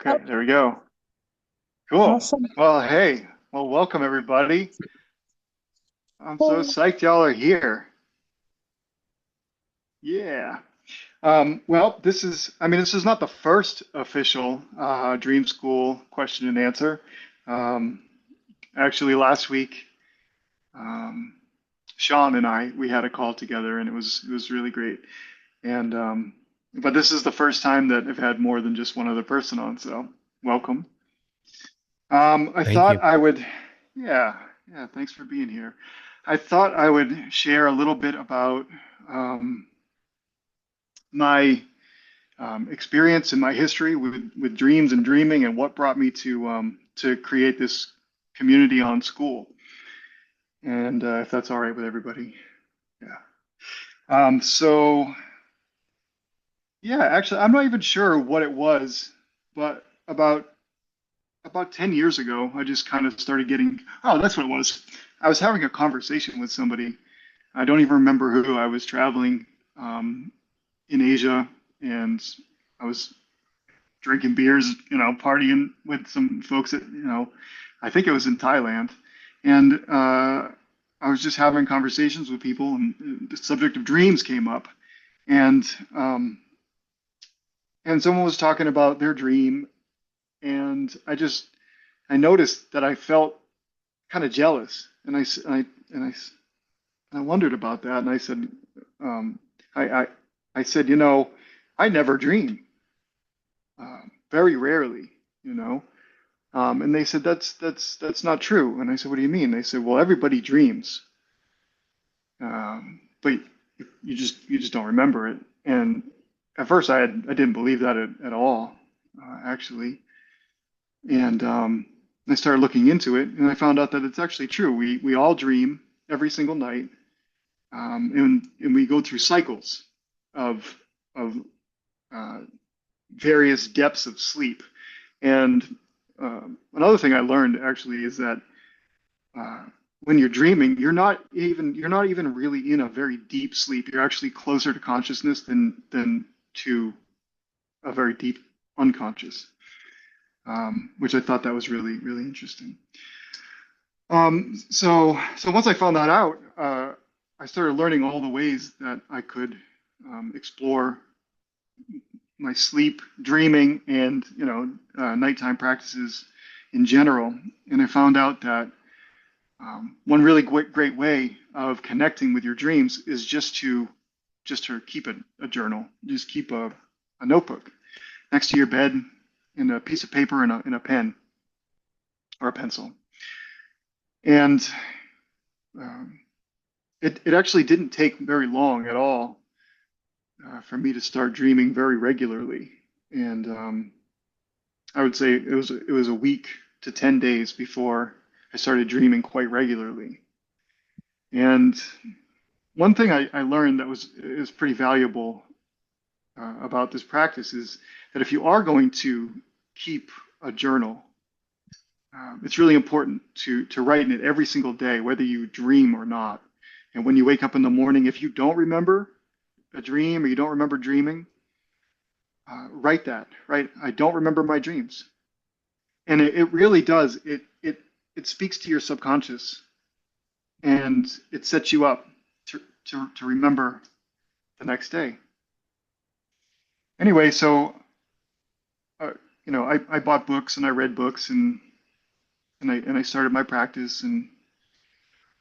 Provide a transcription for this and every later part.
Okay, there we go. Cool. Awesome. Well, hey, welcome everybody. I'm so Hey, psyched y'all are here. Yeah. This is not the first official Dream School question and answer. Um, Actually, last week, um, Sean and we had a call together, and it was really great. And but this is the first time that I've had more than just one other person on, so welcome. I Thank thought you. I would, yeah, yeah, thanks for being here. I thought I would share a little bit about um, my experience and my history with dreams and dreaming and what brought me to create this community on school. And if that's all right with everybody. Yeah. So, yeah, actually, I'm not even sure what it was, but about 10 years ago, I just kind of started getting, oh, that's what it was. I was having a conversation with somebody. I don't even remember who. I was traveling um, in Asia and I was drinking beers, partying with some folks I think it was in Thailand. And I was just having conversations with people and the subject of dreams came up. And um, and someone was talking about their dream and I noticed that I felt kind of jealous, and and I I wondered about that, and I said, um, I said, I never dream, very rarely, you know. And they said that's not true, and I said, what do you mean? They said, well, everybody dreams, but you just don't remember it. And at first, I didn't believe that at all, actually, and I started looking into it, and I found out that it's actually true. We all dream every single night, and we go through cycles of of uh, various depths of sleep. And another thing I learned actually is that uh, when you're dreaming, you're not even really in a very deep sleep. You're actually closer to consciousness than to a very deep unconscious, which I thought that was really interesting. So once I found that out, I started learning all the ways that I could explore my sleep, dreaming, and nighttime practices in general. And I found out that one really great way of connecting with your dreams is just to keep a journal, just keep a notebook next to your bed, and a piece of paper and a pen or a pencil. And um, it actually didn't take very long at all for me to start dreaming very regularly. And I would say it was a week to 10 days before I started dreaming quite regularly. And one thing I learned that was is pretty valuable about this practice is that if you are going to keep a journal, it's really important to write in it every single day, whether you dream or not. And when you wake up in the morning, if you don't remember a dream or you don't remember dreaming, write that. Right? I don't remember my dreams, and it really does. It speaks to your subconscious, and it sets you up to remember the next day. Anyway, so uh, I bought books and I read books and I started my practice and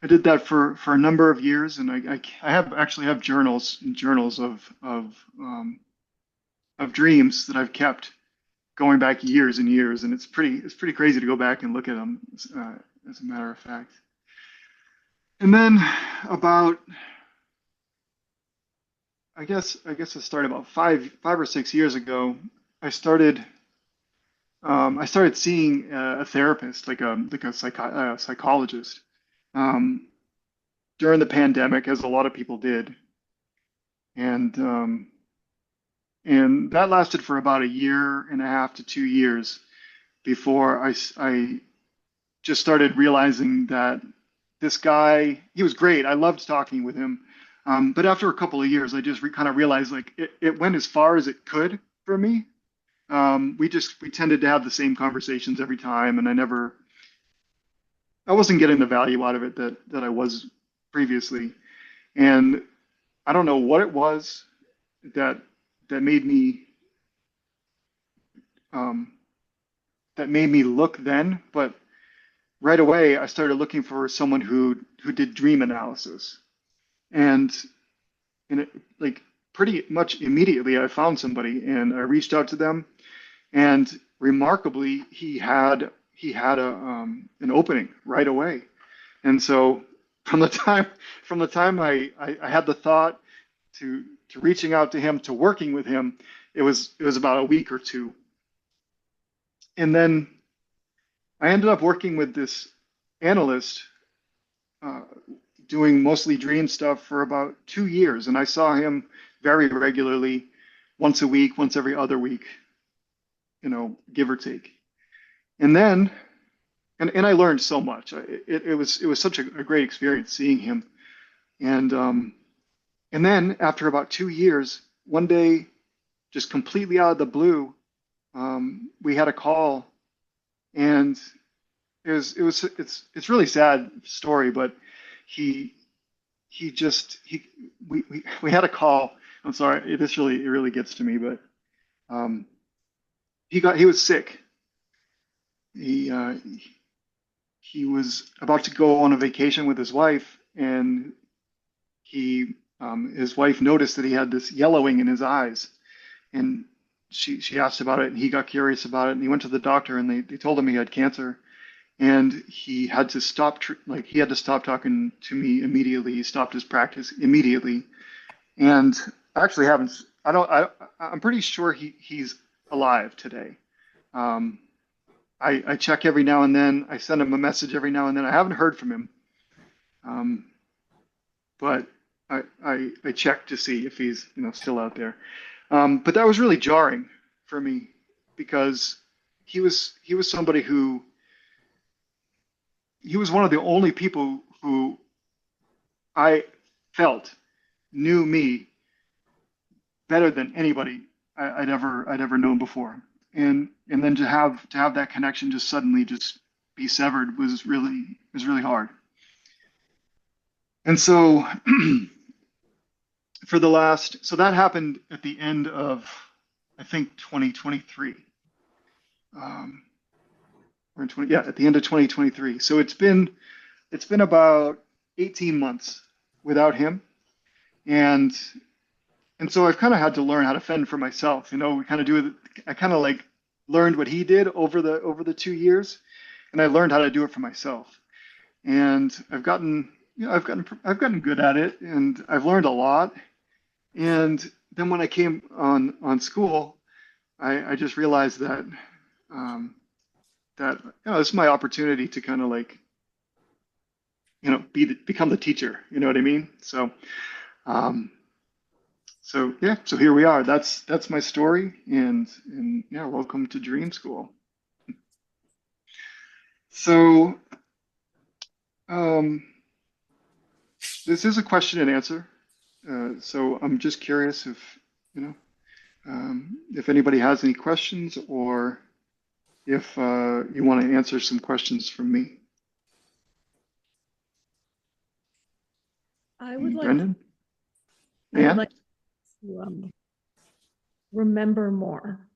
I did that for a number of years and I have actually have journals of dreams that I've kept going back years and years, and it's pretty crazy to go back and look at them, uh, as a matter of fact. And then about I guess it started about five or 6 years ago. I started I started seeing a therapist, like a psychologist, um, during the pandemic, as a lot of people did, and and that lasted for about a year and a half to 2 years before I just started realizing that this guy, he was great. I loved talking with him. But after a couple of years, I just kind of realized like it went as far as it could for me. we tended to have the same conversations every time, and I wasn't getting the value out of it that I was previously. And I don't know what it was that that made me um, that made me look then, but right away I started looking for someone who did dream analysis, and and it, like pretty much immediately I found somebody and I reached out to them, and remarkably he had a an opening right away. And so from the time I had the thought to reaching out to him to working with him, it was about a week or two. And then I ended up working with this analyst, uh, doing mostly dream stuff for about 2 years, and I saw him very regularly, once a week, once every other week, give or take. And then and I learned so much. It was such a great experience seeing him. And and then after about 2 years, one day, just completely out of the blue, we had a call, and it's really sad story, but he he we had a call. I'm sorry, it really gets to me, but um, he was sick. He he was about to go on a vacation with his wife, and his wife noticed that he had this yellowing in his eyes, and she asked about it, and he got curious about it, and he went to the doctor, and they told him he had cancer, and he had to he had to stop talking to me immediately. He stopped his practice immediately, and I actually haven't. I don't. I'm pretty sure he's alive today. Um, I check every now and then. I send him a message every now and then. I haven't heard from him, um, but I check to see if he's still out there. But that was really jarring for me because he was somebody who he was one of the only people who I felt knew me better than anybody I'd ever known before. And then to have that connection just suddenly just be severed was really hard. And so so that happened at the end of, I think, 2023. Um, or in 20, yeah, at the end of 2023. So it's been about 18 months without him, and and so I've kind of had to learn how to fend for myself. We kind of do it. I kind of like learned what he did over the 2 years, and I learned how to do it for myself. And I've gotten good at it, and I've learned a lot. And then when I came on school, I just realized that um, this is my opportunity to kind of like become the teacher. You know what I mean? Um, so yeah, so here we are. That's my story, and yeah, welcome to Dream School. So um, this is a question and answer. So I'm just curious you know if anybody has any questions, or if you want to answer some questions from me. I would like Brendan? I would Yeah. like to remember more,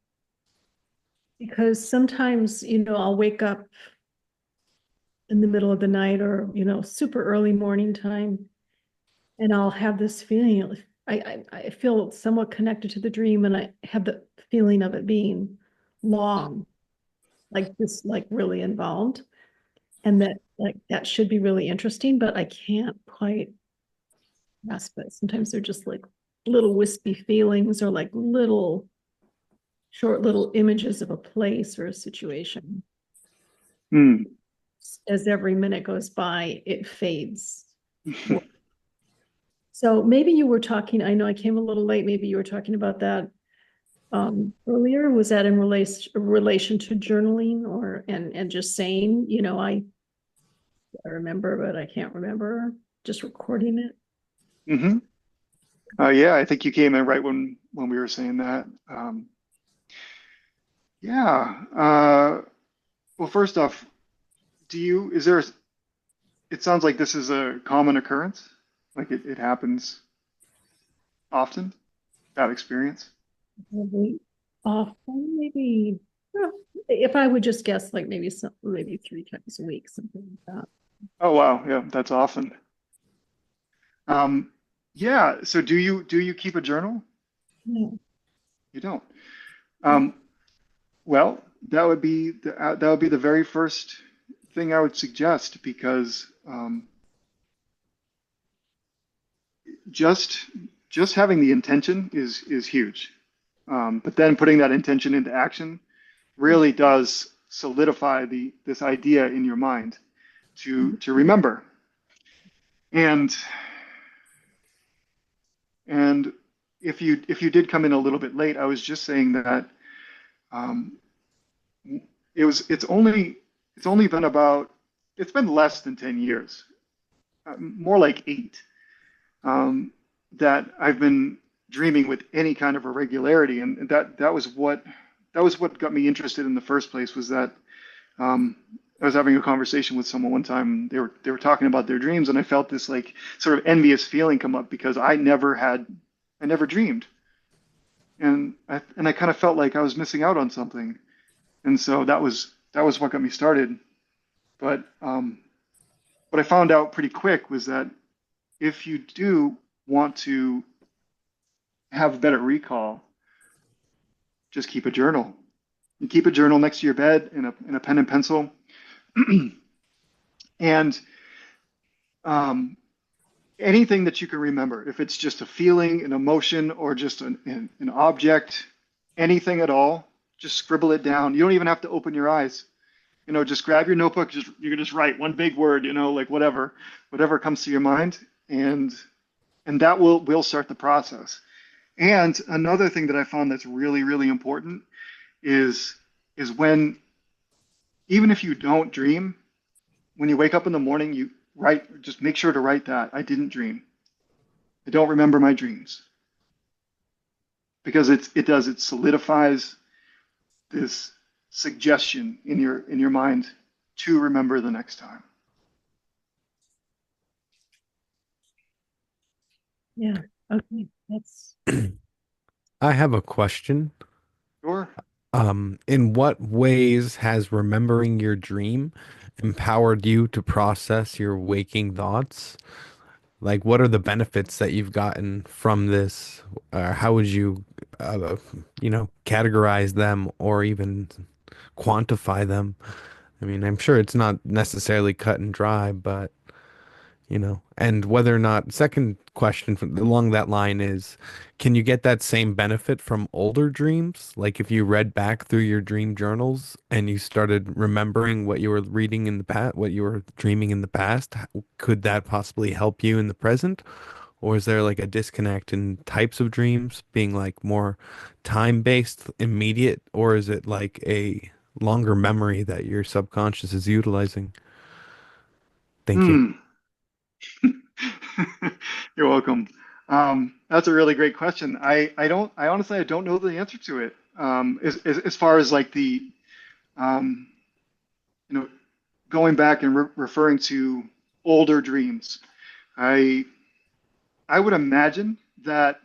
because sometimes, I'll wake up in the middle of the night, or, super early morning time, and I'll have this feeling. I feel somewhat connected to the dream, and I have the feeling of it being long, like this, like really involved, and that like that should be really interesting, but I can't quite grasp it. Sometimes they're just like little wispy feelings, or like little images of a place or a situation. Hmm. As every minute goes by, it fades. So maybe you were talking, I know I came a little late, maybe you were talking about that earlier. Was that in relation to journaling, or and just saying, I remember, but I can't remember, just recording it? Mm-hmm. Yeah, I think you came in right when we were saying that. Yeah. Well, first off, it sounds like this is a common occurrence. Like it happens often, that experience. Probably often, maybe, if I would just guess, like maybe 3 times a week, something like that. Oh, wow. Yeah, that's often. Um, yeah. So do you keep a journal? Yeah. You don't. Um, well, that would be the very first thing I would suggest because just just having the intention is huge. But then putting that intention into action really does solidify the this idea in your mind to remember. And and if you did come in a little bit late, I was just saying that um, it's only been about it's been less than 10 years, more like 8, that I've been dreaming with any kind of irregularity, and that was what got me interested in the first place. Was that I was having a conversation with someone one time. They were talking about their dreams, and I felt this like sort of envious feeling come up because I never dreamed, and I kind of felt like I was missing out on something, and so that was what got me started. But what I found out pretty quick was that if you do want to have better recall, just keep a journal. You keep a journal next to your bed in a pen and pencil, and um, anything that you can remember, if it's just a feeling, an emotion, or just an object, anything at all, just scribble it down. You don't even have to open your eyes. Just grab your notebook. You can just write one big word. Like whatever comes to your mind, and that will start the process. And another thing that I found that's really really important is when even if you don't dream, when you wake up in the morning, you write. Just make sure to write that I didn't dream. I don't remember my dreams because it solidifies this suggestion in your mind to remember the next time. Yeah. Okay. That's I have a question. Sure. In what ways has remembering your dream empowered you to process your waking thoughts? Like, what are the benefits that you've gotten from this? How would you, uh, categorize them or even quantify them? I mean, I'm sure it's not necessarily cut and dry, but and whether or not, second question along that line is, can you get that same benefit from older dreams? Like if you read back through your dream journals and you started remembering what you were reading in the past, what you were dreaming in the past, could that possibly help you in the present? Or is there like a disconnect in types of dreams being like more time-based, immediate, or is it like a longer memory that your subconscious is utilizing? Thank you. Hmm. You're welcome. That's a really great question. I honestly I don't know the answer to it. As far as like um, you know, going back and referring to older dreams, I I would imagine that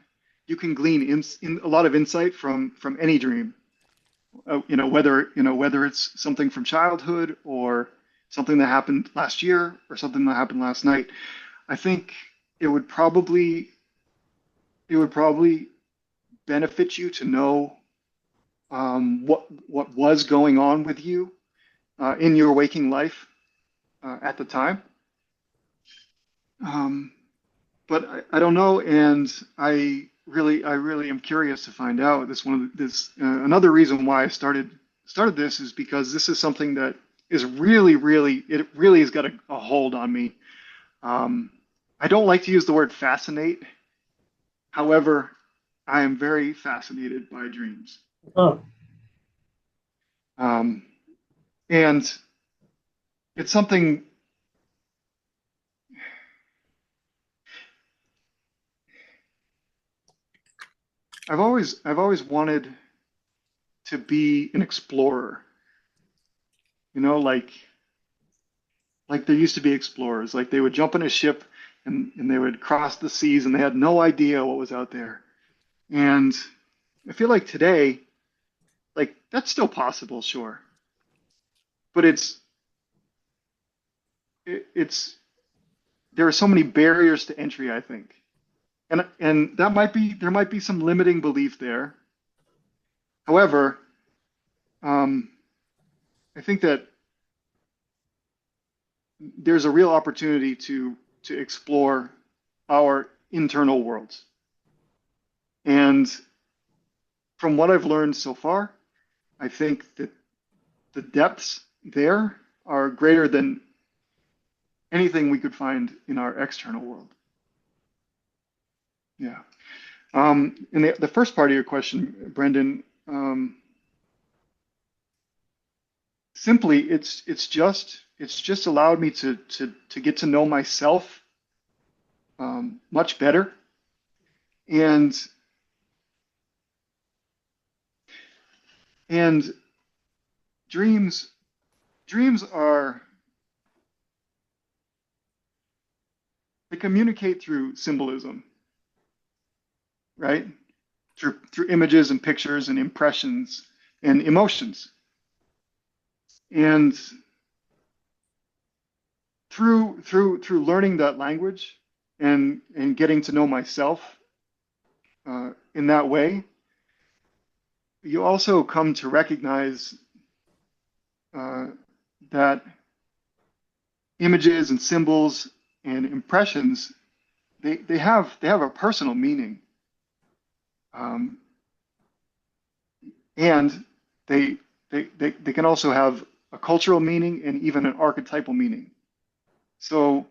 you can glean in a lot of insight from any dream. Whether it's something from childhood or something that happened last year or something that happened last night. I think it would probably it would probably benefit you to know what was going on with you in your waking life at the time. Um, but I don't know, and I really am curious to find out. This another reason why I started this is because this is something that is it really has got a hold on me. Um, I don't like to use the word fascinate. However, I am very fascinated by dreams. oh, Um, and it's something I've always wanted. to be an explorer. You know, like there used to be explorers. Like they would jump in a ship and they would cross the seas and they had no idea what was out there. And I feel like today, like that's still possible, sure, but it's there are so many barriers to entry, I think. And that might be there might be some limiting belief there. However, um, I think that there's a real opportunity to explore our internal worlds. And from what I've learned so far, I think that the depths there are greater than anything we could find in our external world. Yeah. And the first part of your question, Brendan, simply it's just allowed me to get to know myself much better. And and dreams dreams are they communicate through symbolism, right? Through images and pictures and impressions and emotions. And through learning that language and getting to know myself in that way, you also come to recognize uh, that images and symbols and impressions they have a personal meaning, um, and they can also have a cultural meaning and even an archetypal meaning. So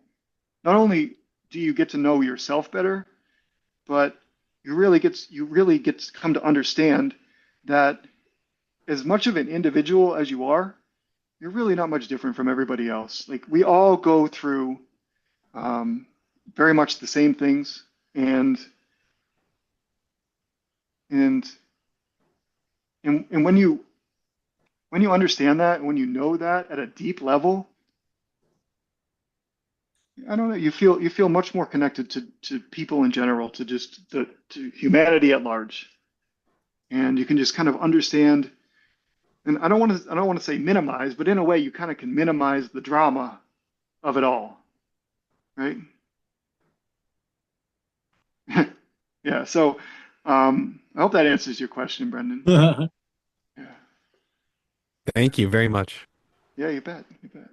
not only do you get to know yourself better, but you really get to come to understand that as much of an individual as you are, you're really not much different from everybody else. Like we all go through um, very much the same things, and and when you understand that, when you know that at a deep level, I don't know, you feel much more connected to people in general, to just to humanity at large, and you can just kind of understand. And I don't want to say minimize, but in a way, you kind of can minimize the drama of it all, right? Yeah. So I hope that answers your question, Brendan. Yeah. Thank you very much. Yeah, you bet. You bet.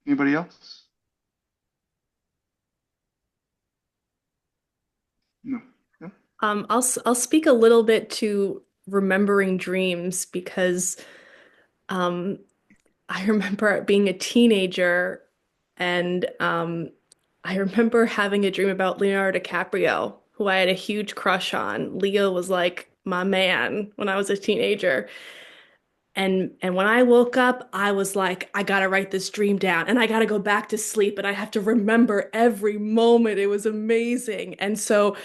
Anybody else? No. No? I'll speak a little bit to remembering dreams because um, I remember being a teenager and I remember having a dream about Leonardo DiCaprio, who I had a huge crush on. Leo was like my man when I was a teenager. And when I woke up, I was like, I gotta write this dream down and I gotta go back to sleep and I have to remember every moment. It was amazing. And so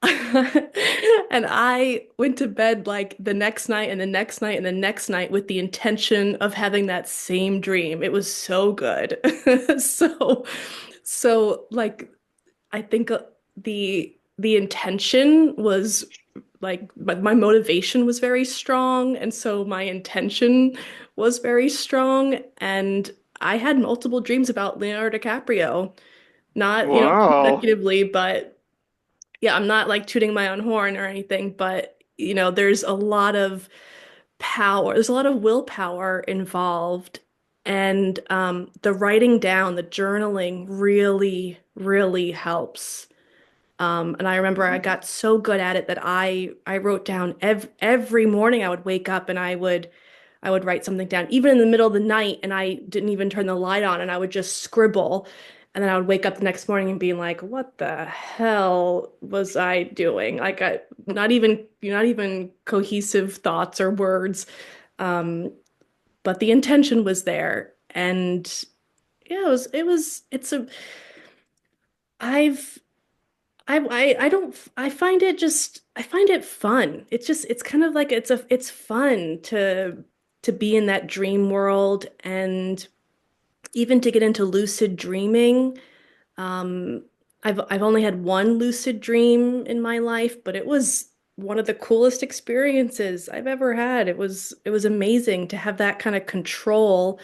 and I went to bed like the next night and the next night and the next night with the intention of having that same dream. It was so good. So, so like I think the intention was like my motivation was very strong, and so my intention was very strong, and I had multiple dreams about Leonardo DiCaprio, not, Wow. consecutively, but yeah, I'm not like tooting my own horn or anything, but there's a lot of power, there's a lot of willpower involved. And the writing down, the journaling really, really helps. And I remember I got so good at it that I wrote down every morning I would wake up and I would write something down, even in the middle of the night, and I didn't even turn the light on, and I would just scribble. And then I would wake up the next morning and be like, what the hell was I doing? Like not even cohesive thoughts or words. Um, but the intention was there. And yeah, it's a I've I don't I find it just I find it fun. It's kind of like it's fun to be in that dream world and even to get into lucid dreaming. Um, I've only had one lucid dream in my life, but it was one of the coolest experiences I've ever had. It was amazing to have that kind of control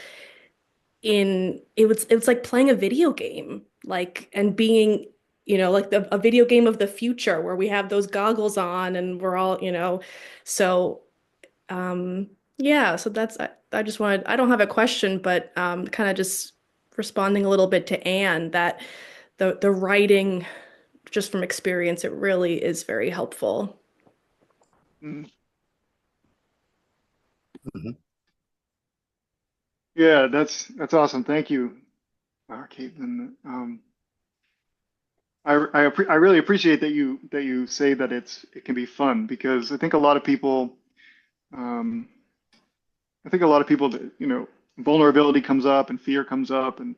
in it was like playing a video game, like and being, like a video game of the future where we have those goggles on and we're all, so um yeah, so I just wanted I don't have a question, but kind of just responding a little bit to Anne that the writing just from experience, it really is very helpful. Mm. Mhm. Yeah, that's awesome. Thank you, Caitlin. I really appreciate that you say that it can be fun because um, I think a lot of people that, vulnerability comes up and fear comes up and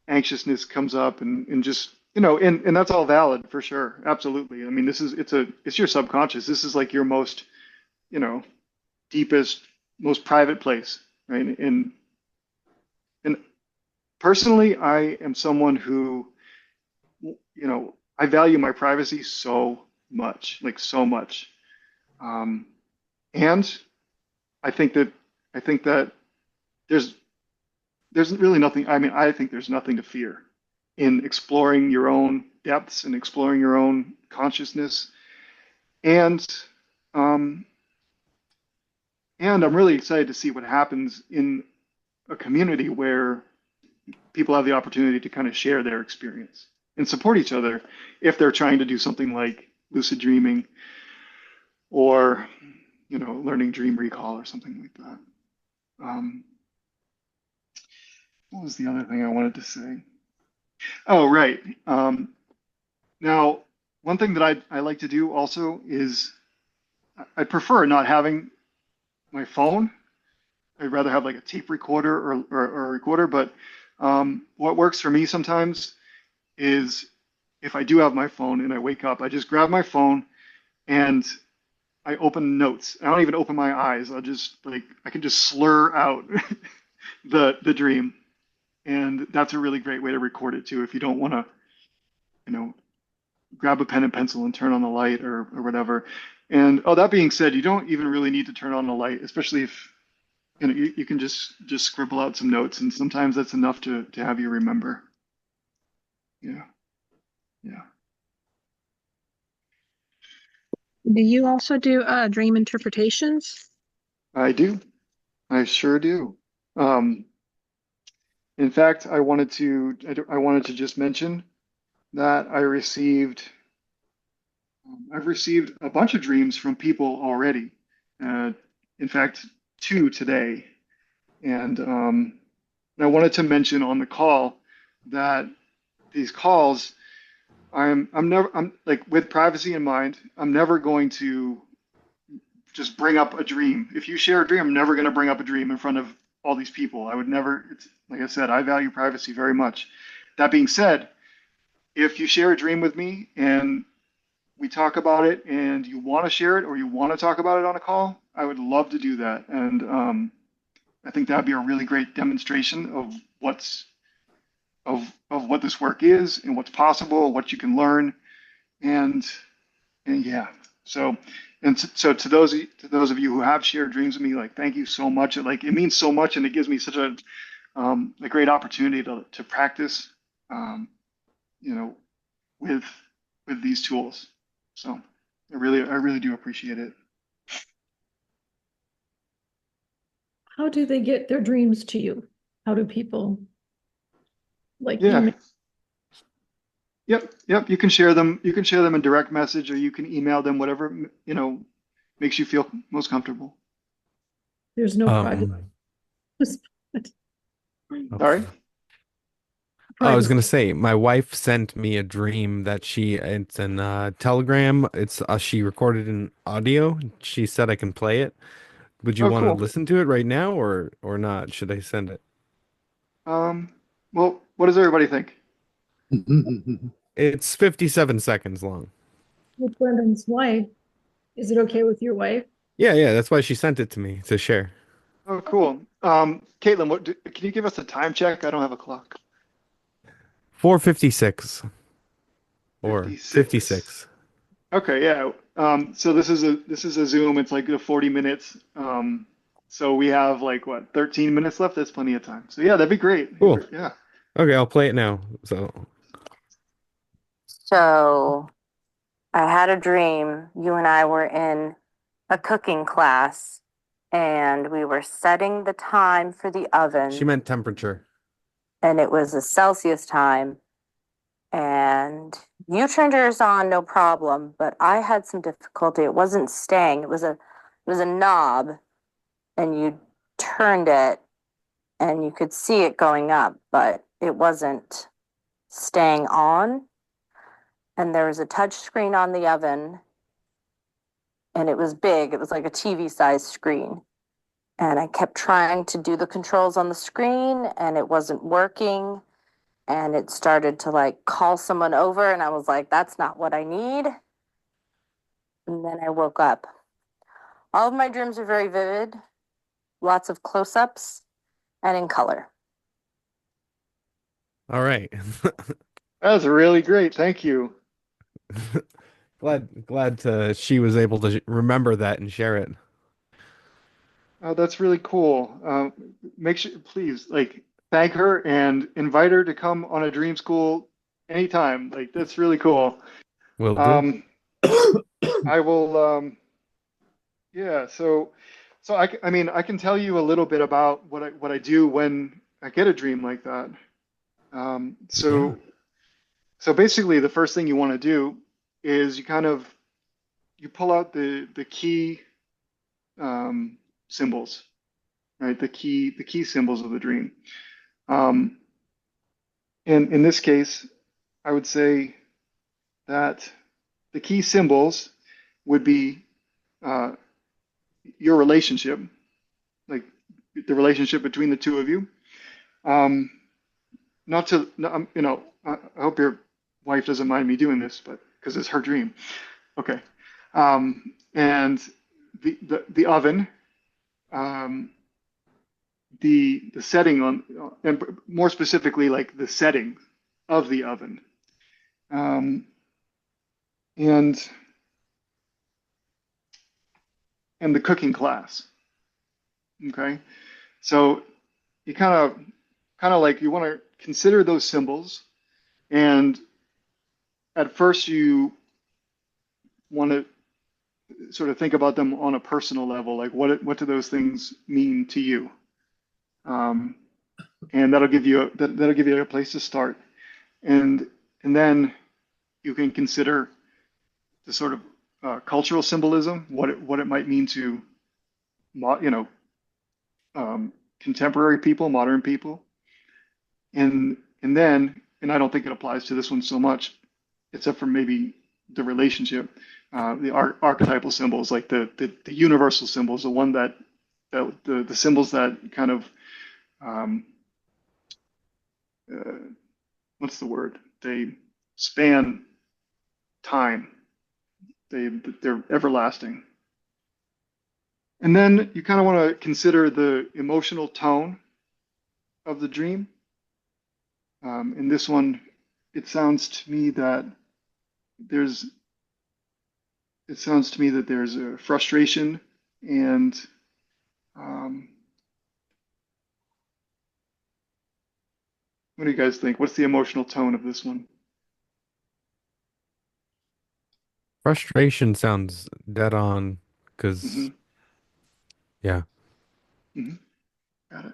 anxiousness comes up and just, and that's all valid for sure. Absolutely. I mean, it's your subconscious. This is like your most, you know, deepest, most private place, right? And personally, I am someone who, I value my privacy so much, like so much. Um, and I think that I think that there's there's really nothing. I mean, I think there's nothing to fear in exploring your own depths and exploring your own consciousness. And um, and I'm really excited to see what happens in a community where people have the opportunity to kind of share their experience and support each other if they're trying to do something like lucid dreaming or learning dream recall or something like that. Um, what was the other thing I wanted to say? Oh, right. Now, one thing that I like to do also is I prefer not having my phone. I'd rather have like a tape recorder or a recorder. But what works for me sometimes is if I do have my phone and I wake up, I just grab my phone and I open notes. I don't even open my eyes. I can just slur out the dream, and that's a really great way to record it too. If you don't want to, you know, grab a pen and pencil and turn on the light or whatever. And oh, that being said, you don't even really need to turn on the light, especially if you can just scribble out some notes, and sometimes that's enough to have you remember. Yeah, yeah, Do you also do dream interpretations? I do. I sure do. Um, in fact, I wanted to just mention that I've received a bunch of dreams from people already. Uh, in fact, two today. And I wanted to mention on the call that these calls, I'm like with privacy in mind, I'm never going to just bring up a dream. If you share a dream, I'm never going to bring up a dream in front of all these people. I would never, it's like I said, I value privacy very much. That being said, if you share a dream with me and we talk about it and you want to share it or you want to talk about it on a call, I would love to do that. And I think that'd be a really great demonstration of what this work is and what's possible, what you can learn, and yeah. So so to those of you who have shared dreams with me, like thank you so much. It means so much, and it gives me such a great opportunity to practice, um, you know, with these tools. So I really do appreciate it. How do they get their dreams to you? How do people like Yeah. email? Yep. You can share them. You can share them in direct message, or you can email them, whatever, makes you feel most comfortable. There's no private. Um, Sorry. okay. Oh, I was gonna Privacy. say, my wife sent me a dream that it's in Telegram. It's she recorded an audio. She said I can play it. Would you Oh, want to cool. listen to it right now or not? Should I send it? Um, well, what does everybody think? It's 57 seconds long. With Brendan's wife. Is it okay with your wife? Yeah, yeah, that's why she sent it to me to share. Oh, cool. Caitlin, can you give us a time check? I don't have a clock. 4:56 or 56. 56. Okay, yeah. So this is a Zoom. It's like the 40 minutes. So we have like what, 13 minutes left? That's plenty of time. So yeah, that'd be great. Cool. Yeah. Okay, I'll play it now. So I had a dream. You and I were in a cooking class and we were setting the time for the She oven, meant temperature. and it was a Celsius time. And you turned yours on, no problem, but I had some difficulty. It wasn't staying. It was a knob, and you turned it and you could see it going up, but it wasn't staying on. And there was a touch screen on the oven, and it was big. It was like a TV sized screen. And I kept trying to do the controls on the screen, and it wasn't working. And it started to like call someone over, and I was like, that's not what I need. And then I woke up. All of my dreams are very vivid, lots of close ups, and in color. All right. That was really great. Thank you. Glad she was able to remember that and share it. Oh, that's really cool. Make sure, please, like, thank her and invite her to come on a Dream School anytime. Like, that's really cool. Will do. I will, yeah. I mean, I can tell you a little bit about what I do when I get a dream like that. Um, Yeah. so, so basically, the first thing you want to do is you pull out the key symbols, right? The key symbols of the dream. Um, and in this case, I would say that the key symbols would be uh, your relationship, like the relationship between the two of you. Um, not to, no, I hope your wife doesn't mind me doing this, but because it's her dream. Okay. And the oven, um, the setting on, and more specifically, like the setting of the oven, um, and the cooking class. Okay, so you kind of like you want to consider those symbols, and at first you want to sort of think about them on a personal level, like what do those things mean to you? Um, and that'll give you a place to start, and then you can consider the sort of cultural symbolism, what it might mean to you know contemporary people, modern people, and I don't think it applies to this one so much, except for maybe the relationship, the archetypal symbols, like the universal symbols, the one the symbols that kind of um, uh, what's the word? They span time. They're everlasting. And then you kind of want to consider the emotional tone of the dream. In this one, it sounds to me that there's there's a frustration and um, what do you guys think? What's the emotional tone of this one? Frustration sounds dead on because, Hmm. yeah. Hmm. Got it.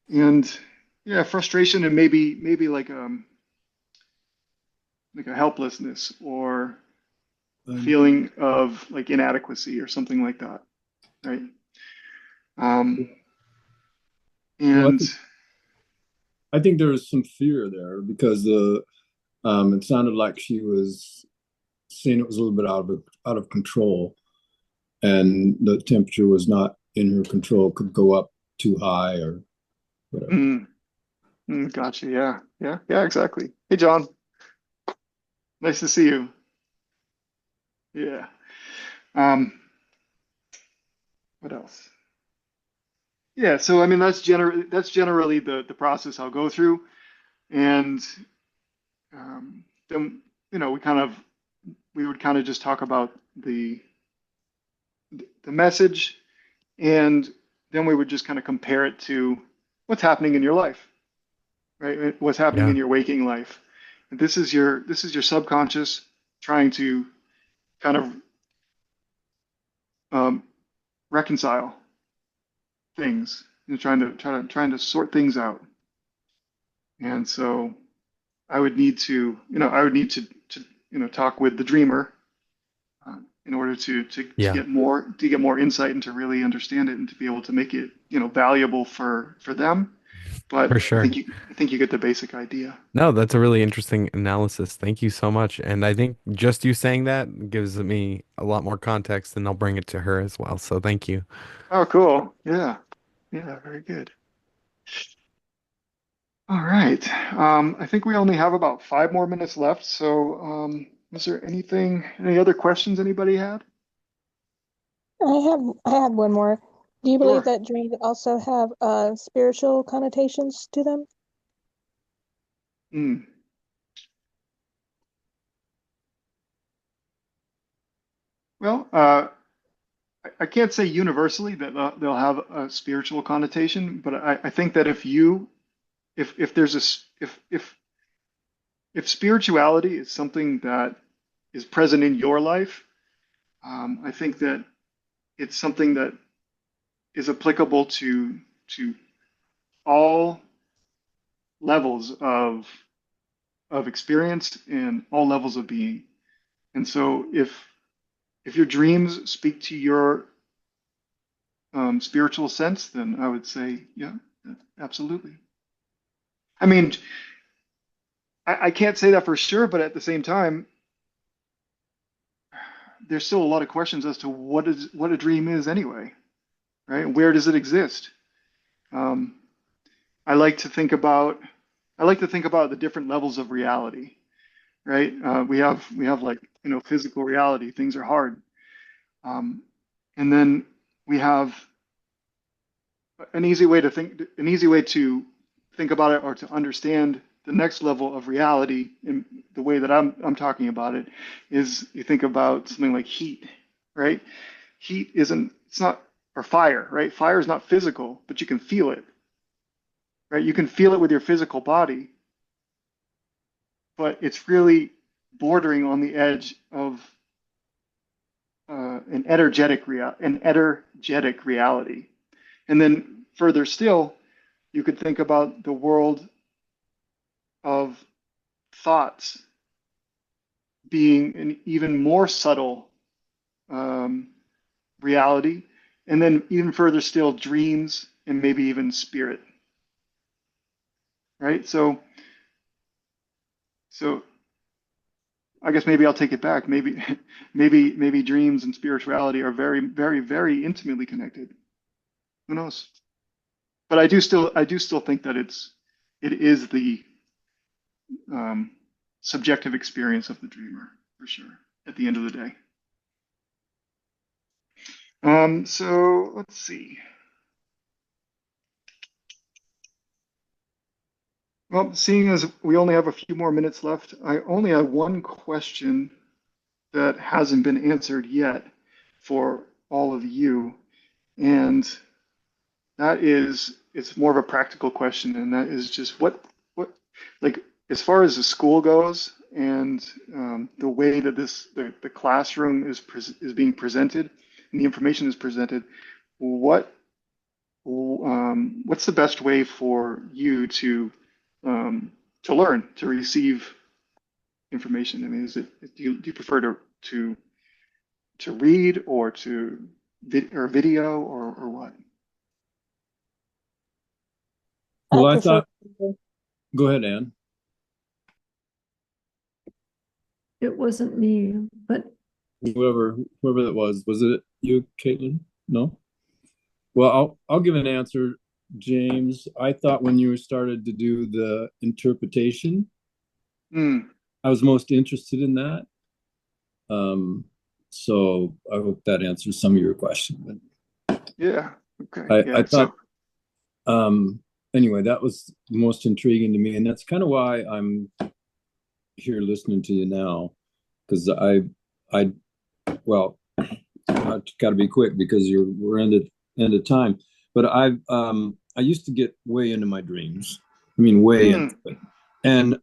And yeah, frustration and maybe like a helplessness or a feeling of like inadequacy or something like that, right? Um, Well, and I think there was some fear there because it sounded like she was saying it was a little bit out of control, and the temperature was not in her control, could go up too high or whatever. gotcha. Yeah, exactly. Hey, John. Nice to see you. Yeah. Um, what else? Yeah, so I mean that's generally the process I'll go through, and then we would kind of just talk about the message, and then we would just kind of compare it to what's happening in your life, right? What's happening Yeah. in your waking life. And this is your subconscious trying to kind of um, reconcile things, trying to sort things out. And so I would need to talk with the dreamer in order to Yeah, get more insight and to really understand it and to be able to make it valuable for them. But for I sure. think you get the basic idea. No, that's a really interesting analysis. Thank you so much. And I think just you saying that gives me a lot more context, and I'll bring it to her as well. So thank you. Oh, cool. Yeah. Yeah, very good. All right. I think we only have about 5 more minutes left. So, is there any other questions anybody had? I have one more. Do you believe Sure. that dreams also have spiritual connotations to them? Hmm. Well, I can't say universally that they'll have a spiritual connotation, but I think that if there's if spirituality is something that is present in your life, I think that it's something that is applicable to all levels of experience and all levels of being. And so if your dreams speak to your spiritual sense, then I would say, yeah, absolutely. I mean, I can't say that for sure, but at the same time, there's still a lot of questions as to what a dream is anyway, right? Where does it exist? Um, I like to think about the different levels of reality, right? We have like physical reality. Things are hard, and then we have an easy way to think about it or to understand the next level of reality in the way that I'm talking about it is you think about something like heat, right? Heat isn't it's not or fire, right? Fire is not physical, but you can feel it, right? You can feel it with your physical body, but it's really bordering on the edge of an energetic reality. And then further still, you could think about the world of thoughts being an even more subtle um, reality, and then even further still, dreams and maybe even spirit, right? So I guess maybe I'll take it back. Maybe, maybe dreams and spirituality are very, very, very intimately connected. Who knows? But I do still think that it is the um, subjective experience of the dreamer for sure at the end of the day. So let's see. Well, seeing as we only have a few more minutes left, I only have one question that hasn't been answered yet for all of you, and that is it's more of a practical question, and that is just what like as far as the school goes and the way that the classroom is being presented and the information is presented, what what's the best way for you um, to learn to receive information? I mean, do you prefer to to read or or video or what? Well, I I prefer. thought, go ahead, Ann. It wasn't me, but Whoever that was it you, Caitlin? No? Well, I'll give an answer, James. I thought when you started to do the interpretation, Hmm. I was most interested in that. So I hope that answers some of your question. Yeah. Okay. I Yeah. thought, anyway, that was most intriguing to me, and that's kind of why I'm here listening to you now, because well, I've got to be quick because we're end of time. But I used to get way into my dreams. I mean, way into it. And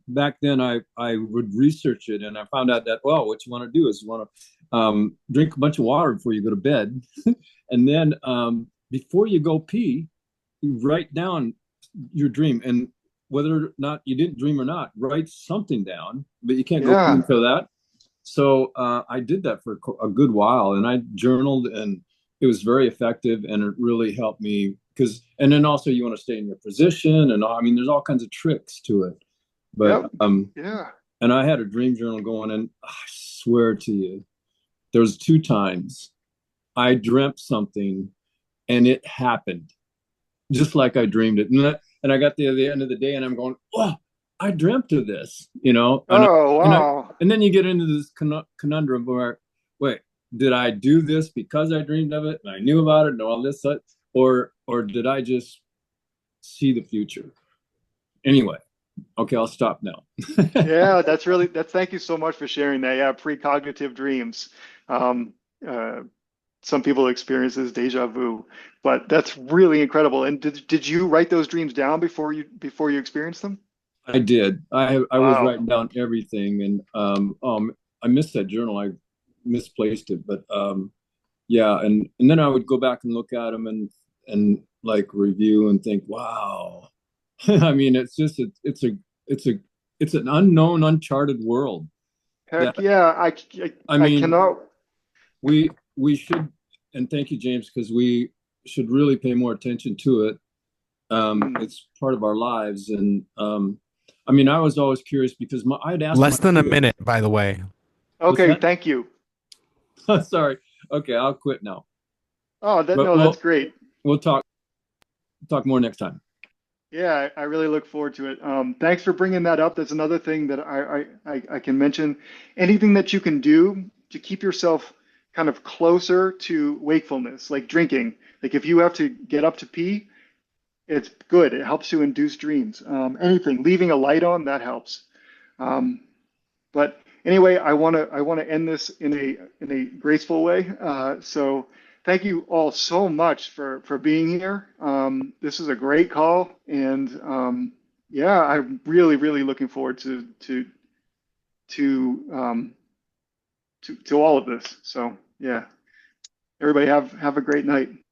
back then, I would research it, and I found out that, well, what you want to do is you want to drink a bunch of water before you go to bed, and then before you go pee, you write down your dream, and whether or not you didn't dream or not, write something down, but you can't go pee until that. So I did that for a good while, and I journaled, and it was very effective, and it really helped me because. And then also you want to stay in your position, and I mean, there's all kinds of tricks to it. But yeah. And I had a dream journal going, and I swear to you, there was 2 times I dreamt something, and it happened just like I dreamed it, and I got to the end of the day, and I'm going, oh. I dreamt of this, you know. Oh, wow. And then you get into this conundrum where, wait, did I do this because I dreamed of it and I knew about it and all this, or did I just see the future? Anyway, okay, I'll stop now. Yeah, thank you so much for sharing that. Yeah, precognitive dreams. Some people experience this deja vu, but that's really incredible. And did you write those dreams down before you experienced them? I did. I was Wow. writing down everything, and I missed that journal. I misplaced it, but yeah, and then I would go back and look at them and like review and think, wow. I mean, it's just it's an unknown, uncharted world. Heck That, yeah, I I mean, cannot. we should, and thank you, James, because we should really pay more attention to it. It's part of our lives, and I mean, I was always curious because I'd ask Less than a minute, by the way. Okay, thank you. Sorry. Okay, I'll quit now. Oh, But no, that's great. We'll talk more next time. Yeah, I really look forward to it. Thanks for bringing that up. That's another thing that I can mention. Anything that you can do to keep yourself kind of closer to wakefulness, like drinking. Like if you have to get up to pee, it's good. It helps to induce dreams. Anything, leaving a light on, that helps. But anyway, I want to end this in a graceful way. So thank you all so much for being here. This is a great call, and yeah, I'm really looking forward to all of this. So yeah, everybody have a great night.